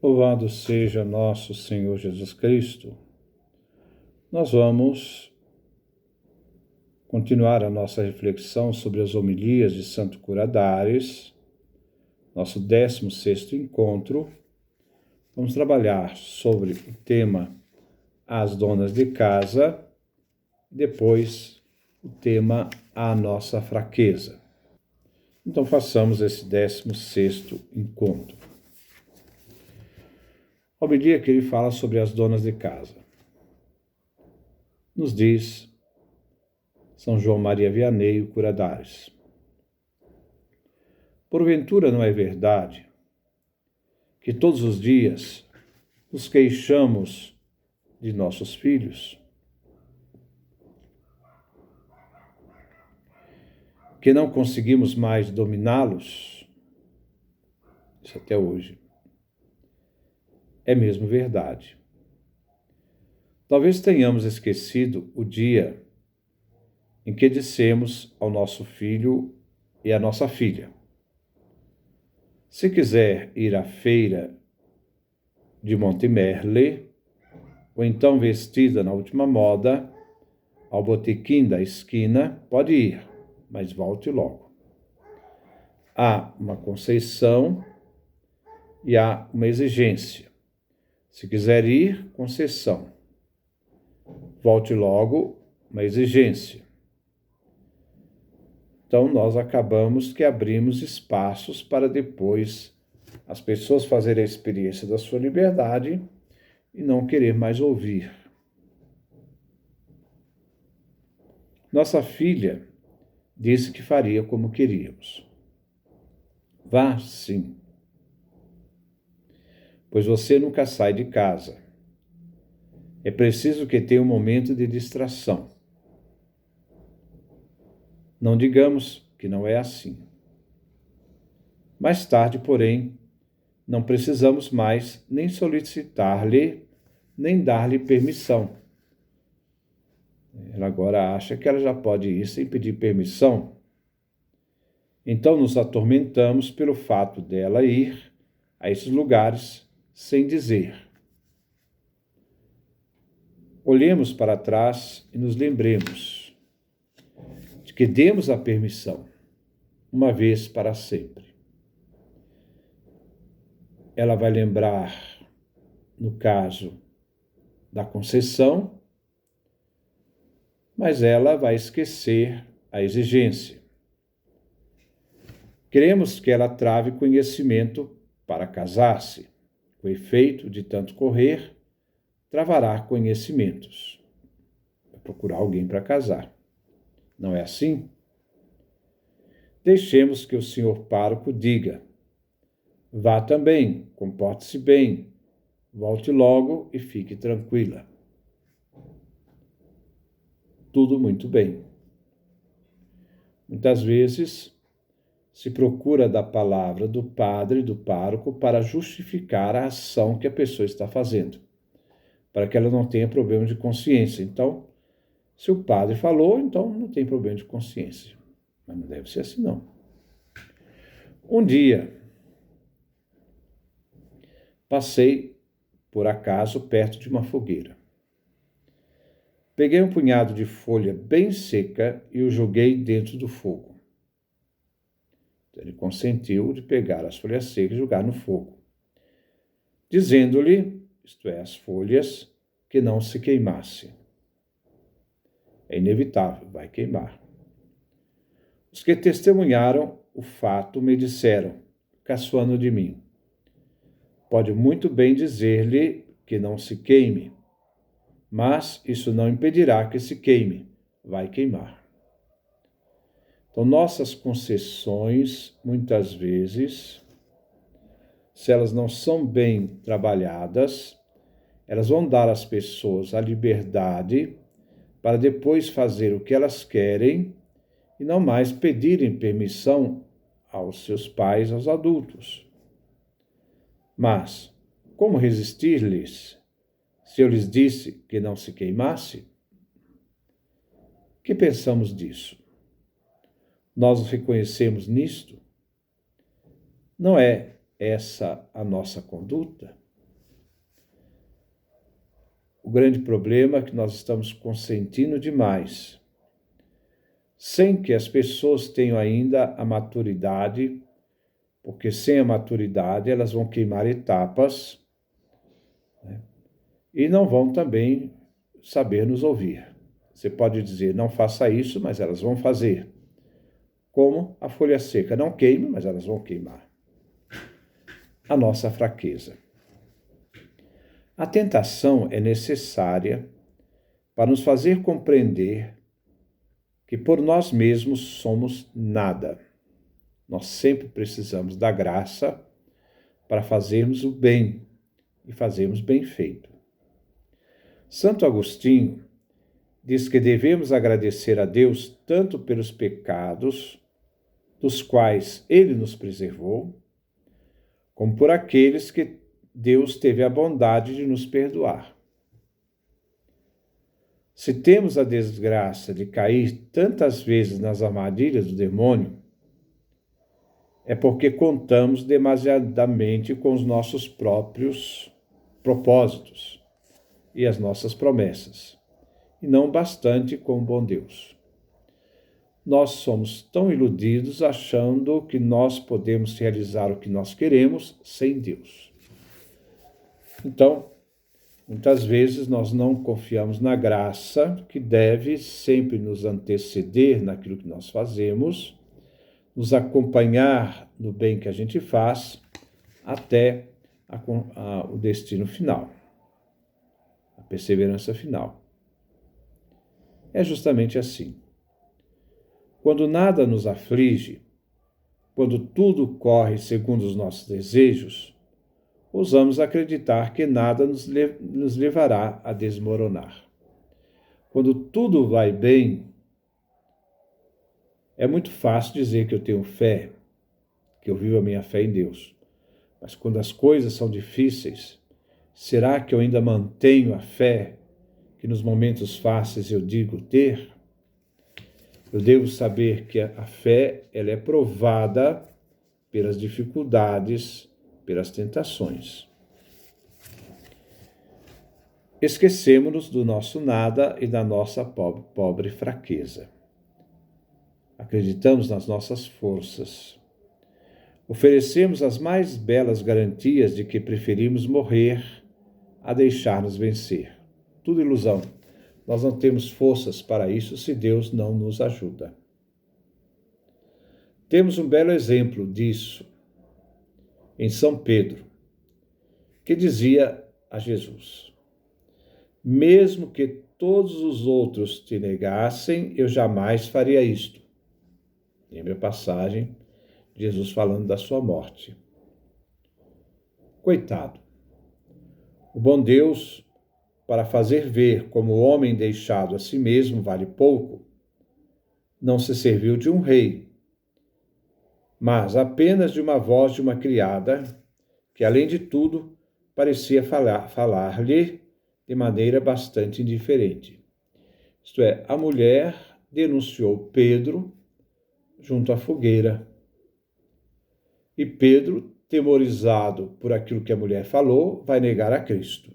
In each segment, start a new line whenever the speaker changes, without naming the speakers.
Louvado seja nosso Senhor Jesus Cristo. Nós vamos continuar a nossa reflexão sobre as homilias de Santo Curadares, nosso 16º encontro. Vamos trabalhar sobre o tema As Donas de Casa, depois o tema A Nossa Fraqueza. Então façamos esse 16º encontro. A homilia que ele fala sobre as donas de casa. Nos diz São João Maria Vianney Curadares: porventura não é verdade que todos os dias nos queixamos de nossos filhos, que não conseguimos mais dominá-los? Isso até hoje. É mesmo verdade. Talvez tenhamos esquecido o dia em que dissemos ao nosso filho e à nossa filha: se quiser ir à feira de Montemerle, ou então vestida na última moda, ao botequim da esquina, pode ir, mas volte logo. Há uma concessão e há uma exigência. Se quiser ir, concessão. Volte logo, uma exigência. Então, nós acabamos que abrimos espaços para depois as pessoas fazerem a experiência da sua liberdade e não querer mais ouvir. Nossa filha disse que faria como queríamos. Vá, sim. Pois você nunca sai de casa. É preciso que tenha um momento de distração. Não digamos que não é assim. Mais tarde, porém, não precisamos mais nem solicitar-lhe, nem dar-lhe permissão. Ela agora acha que ela já pode ir sem pedir permissão. Então nos atormentamos pelo fato dela ir a esses lugares sem dizer. Olhemos para trás e nos lembremos de que demos a permissão, uma vez para sempre. Ela vai lembrar, no caso da concessão, mas ela vai esquecer a exigência. Queremos que ela trave conhecimento para casar-se. O efeito de tanto correr travará conhecimentos. Vai procurar alguém para casar. Não é assim? Deixemos que o senhor pároco diga: vá também, comporte-se bem, volte logo e fique tranquila. Tudo muito bem. Muitas vezes se procura da palavra do padre, do pároco, para justificar a ação que a pessoa está fazendo, para que ela não tenha problema de consciência. Então, se o padre falou, então não tem problema de consciência. Mas não deve ser assim, não. Um dia, passei, por acaso, perto de uma fogueira. Peguei um punhado de folha bem seca e o joguei dentro do fogo. Então, ele consentiu de pegar as folhas secas e jogar no fogo, dizendo-lhe, isto é, as folhas, que não se queimasse. É inevitável, vai queimar. Os que testemunharam o fato me disseram, caçoando de mim: pode muito bem dizer-lhe que não se queime, mas isso não impedirá que se queime, vai queimar. Então, nossas concessões, muitas vezes, se elas não são bem trabalhadas, elas vão dar às pessoas a liberdade para depois fazer o que elas querem e não mais pedirem permissão aos seus pais, aos adultos. Mas, como resistir-lhes se eu lhes disse que não se queimasse? O que pensamos disso? Nós nos reconhecemos nisto? Não é essa a nossa conduta? o grande problema é que nós estamos consentindo demais, sem que as pessoas tenham ainda a maturidade, porque sem a maturidade elas vão queimar etapas, né? E não vão também saber nos ouvir. Você pode dizer, não faça isso, mas elas vão fazer. Como a folha seca não queima, mas elas vão queimar. A nossa fraqueza. A tentação é necessária para nos fazer compreender que por nós mesmos somos nada. Nós sempre precisamos da graça para fazermos o bem e fazermos bem feito. Santo Agostinho diz que devemos agradecer a Deus tanto pelos pecados dos quais Ele nos preservou, como por aqueles que Deus teve a bondade de nos perdoar. Se temos a desgraça de cair tantas vezes nas armadilhas do demônio, é porque contamos demasiadamente com os nossos próprios propósitos e as nossas promessas, e não bastante com o bom Deus. Nós somos tão iludidos achando que nós podemos realizar o que nós queremos sem Deus. Então, muitas vezes nós não confiamos na graça que deve sempre nos anteceder naquilo que nós fazemos, nos acompanhar no bem que a gente faz até o destino final, a perseverança final. É justamente assim. Quando nada nos aflige, quando tudo corre segundo os nossos desejos, ousamos acreditar que nada nos levará a desmoronar. Quando tudo vai bem, é muito fácil dizer que eu tenho fé, que eu vivo a minha fé em Deus. Mas quando as coisas são difíceis, será que eu ainda mantenho a fé que nos momentos fáceis eu digo ter? Eu devo saber que a fé ela é provada pelas dificuldades, pelas tentações. Esquecemos-nos do nosso nada e da nossa pobre fraqueza. Acreditamos nas nossas forças. Oferecemos as mais belas garantias de que preferimos morrer a deixar-nos vencer. Tudo ilusão. Nós não temos forças para isso se Deus não nos ajuda. Temos um belo exemplo disso em São Pedro, que dizia a Jesus: mesmo que todos os outros te negassem, eu jamais faria isto. Lembra a passagem de Jesus falando da sua morte. Coitado. O bom Deus, para fazer ver como o homem deixado a si mesmo vale pouco, não se serviu de um rei, mas apenas de uma voz de uma criada, que, além de tudo, parecia falar-lhe de maneira bastante indiferente. Isto é, a mulher denunciou Pedro junto à fogueira. E Pedro, temorizado por aquilo que a mulher falou, vai negar a Cristo.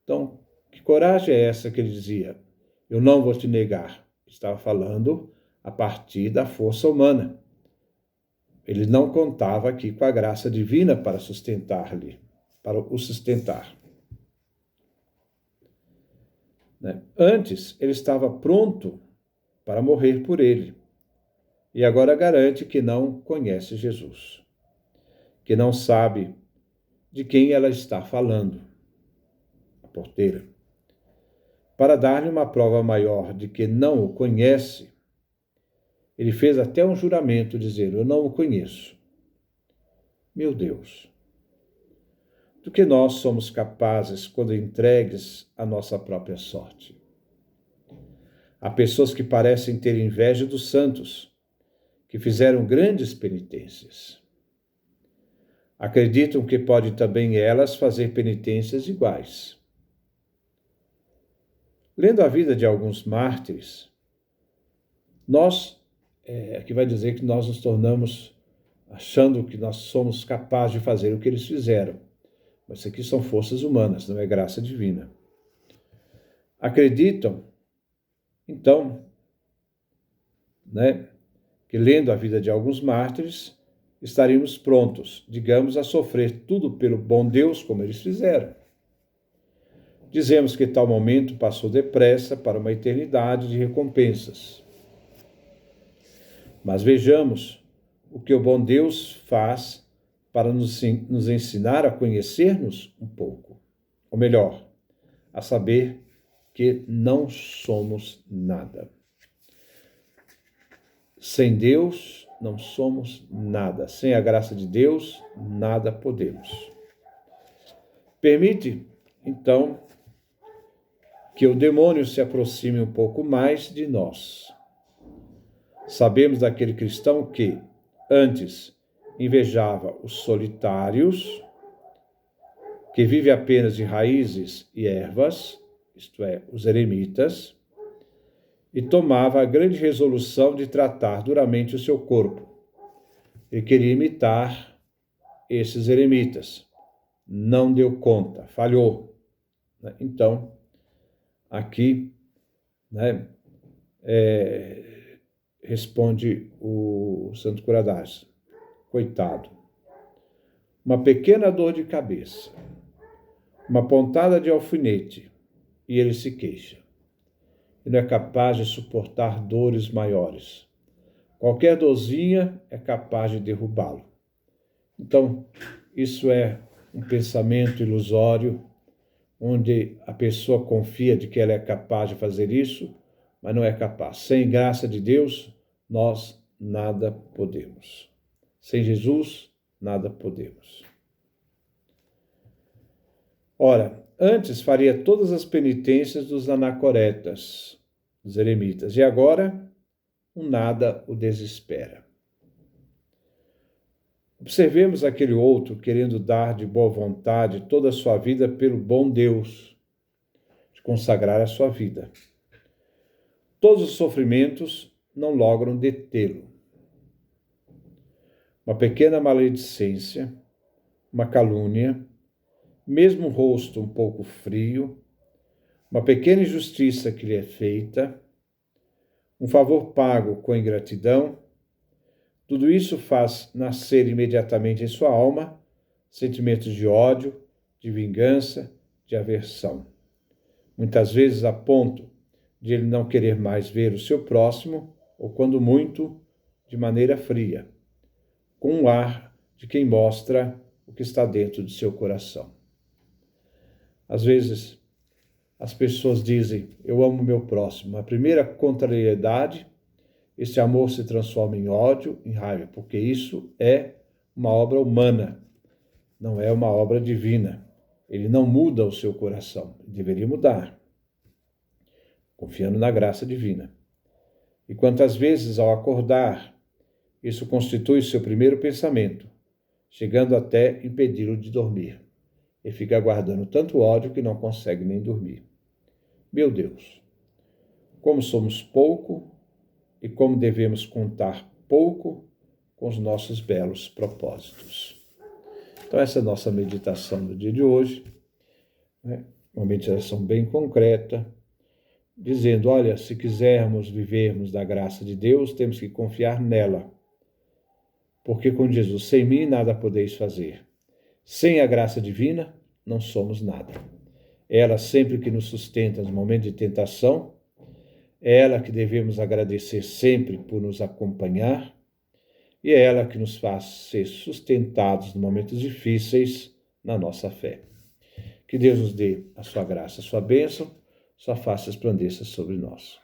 Então, que coragem é essa que ele dizia? Eu não vou te negar. Estava falando a partir da força humana. Ele não contava aqui com a graça divina para sustentar-lhe, para o sustentar. Antes, ele estava pronto para morrer por ele. E agora garante que não conhece Jesus, que não sabe de quem ela está falando, a porteira. Para dar-lhe uma prova maior de que não o conhece, ele fez até um juramento, dizendo: eu não o conheço. Meu Deus, do que nós somos capazes quando entregues à nossa própria sorte. Há pessoas que parecem ter inveja dos santos, que fizeram grandes penitências. Acreditam que podem também elas fazer penitências iguais. Lendo a vida de alguns mártires, aqui vai dizer que nós nos tornamos achando que nós somos capazes de fazer o que eles fizeram. Mas isso aqui são forças humanas, não é graça divina. acreditam, então, que lendo a vida de alguns mártires, estaríamos prontos, digamos, a sofrer tudo pelo bom Deus, como eles fizeram. Dizemos que tal momento passou depressa para uma eternidade de recompensas. Mas vejamos o que o bom Deus faz para nos ensinar a conhecer-nos um pouco. Ou melhor, a saber que não somos nada. Sem Deus, não somos nada. Sem a graça de Deus, nada podemos. Permite, então, que o demônio se aproxime um pouco mais de nós. Sabemos daquele cristão que, antes, invejava os solitários, que vive apenas de raízes e ervas, isto é, os eremitas, e tomava a grande resolução de tratar duramente o seu corpo. Ele queria imitar esses eremitas. Não deu conta, falhou. Então, aqui, responde o Santo Curadás. Coitado. Uma pequena dor de cabeça, uma pontada de alfinete, e ele se queixa. Ele é capaz de suportar dores maiores. Qualquer dorzinha é capaz de derrubá-lo. Então, isso é um pensamento ilusório, onde a pessoa confia de que ela é capaz de fazer isso, mas não é capaz. Sem graça de Deus, nós nada podemos. Sem Jesus, nada podemos. Ora, antes faria todas as penitências dos anacoretas, dos eremitas, e agora o nada o desespera. Observemos aquele outro querendo dar de boa vontade toda a sua vida pelo bom Deus, de consagrar a sua vida. Todos os sofrimentos não logram detê-lo. Uma pequena maledicência, uma calúnia, mesmo um rosto um pouco frio, uma pequena injustiça que lhe é feita, um favor pago com ingratidão, tudo isso faz nascer imediatamente em sua alma sentimentos de ódio, de vingança, de aversão. Muitas vezes a ponto de ele não querer mais ver o seu próximo, ou quando muito, de maneira fria, com um ar de quem mostra o que está dentro de seu coração. Às vezes, as pessoas dizem, eu amo meu próximo. A primeira contrariedade, esse amor se transforma em ódio, em raiva, porque isso é uma obra humana, não é uma obra divina. Ele não muda o seu coração, ele deveria mudar, confiando na graça divina. E quantas vezes, ao acordar, isso constitui seu primeiro pensamento, chegando até impedi-lo de dormir. E fica guardando tanto ódio que não consegue nem dormir. Meu Deus, como somos pouco e como devemos contar pouco com os nossos belos propósitos. Então, essa é a nossa meditação do dia de hoje, uma meditação bem concreta, dizendo, olha, se quisermos vivermos da graça de Deus, temos que confiar nela. Porque com Jesus, sem mim nada podeis fazer. Sem a graça divina, não somos nada. É ela sempre que nos sustenta nos momentos de tentação, é ela que devemos agradecer sempre por nos acompanhar, e é ela que nos faz ser sustentados nos momentos difíceis na nossa fé. Que Deus nos dê a sua graça, a sua bênção, sua face resplandeça sobre nós.